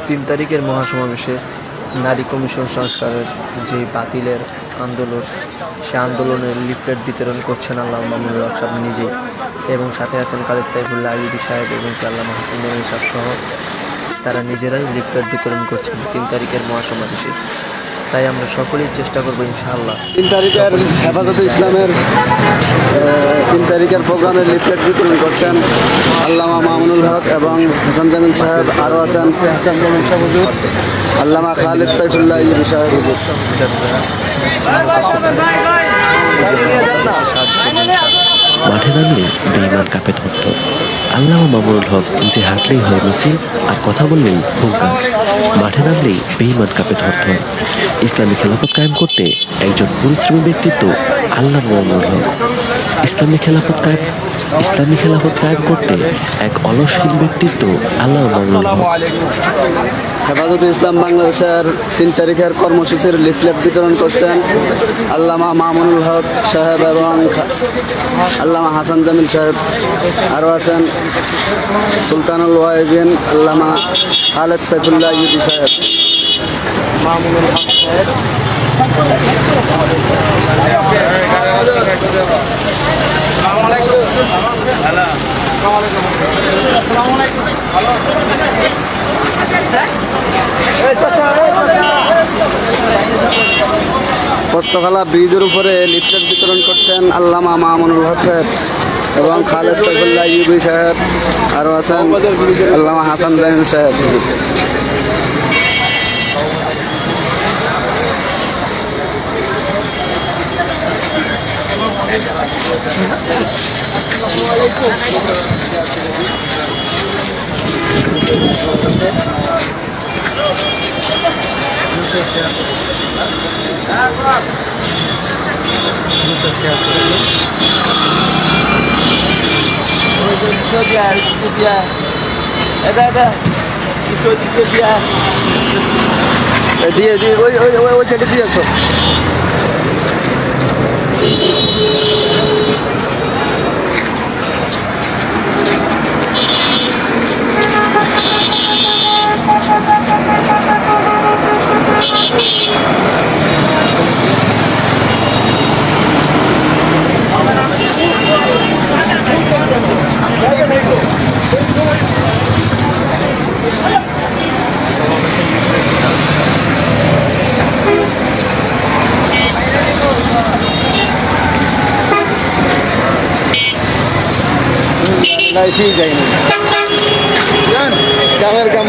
3 তারিখের মহাসমাবেশে নারী কমিশন সংস্কারের যে বাতিলের আন্দোলন, সে আন্দোলনের লিফলেট বিতরণ করছেন আল্লামা মামুনুল হক সাহেব নিজেই, এবং সাথে আছেন খালেদ সাইফুল্লাহ আইয়ুবী সাহেব এবং আল্লামা হাসান জামিল সাহেব সহ তারা নিজেরাই লিফলেট বিতরণ করছেন 3 তারিখের মহাসমাবেশে। তাই আমরা সকলেই চেষ্টা করবো ইনশাআল্লাহ 3 তারিখের হেফাজতে ইসলামের 3 তারিখের প্রোগ্রামের লিফলেট বিতরণ করছেন আল্লামা মামুনুল হক এবং হাসান জামিল সাহেব, আরও আছেন আল্লামা খালেদ সাইফুল্লাহ আইয়ুবী সাহেব হুজুর। মাঠে নামলে বেঈমান কাঁপে থরথর। আল্লামা মামুনুল হক যে হাঁটলেই হয় মিছিল, আর কথা বললেই হুঙ্কার। মাঠে নামলেই বেঈমান কাঁপে থরথর। ইসলামী খেলাফত কায়েম করতে একজন পরিশ্রমী ব্যক্তিত্ব আল্লামা মামুনুল হক। ইসলামী খেলাফত কায়েম করতে এক অলসহীন ব্যক্তিত্ব আল্লামা মামুনুল হক। হেফাজতে ইসলাম বাংলাদেশের 3 তারিখের কর্মসূচির লিফলেট বিতরণ করছেন আল্লামা মামুনুল হক সাহেব এবং আল্লামা হাসান জামিল সাহেব, আরও আছেন সুলতানুল ওয়াইজিন আল্লামা খালেদ সাইফুল্লাহ আইয়ুবী সাহেব। মামুনুল হক সাহেব পোস্তখালা ব্রিজের উপরে লিফলেট বিতরণ করছেন আল্লামা মামুনুল হক সাহেব এবং খালেদ সাইফুল্লাহ আইয়ুবী সাহেব, আরও আছেন আল্লামা হাসান জামিল সাহেব। দিয়ে দিয়ে ওই সাইডে দিয়ে আসো। লাইফই যায়নি, কামের কাম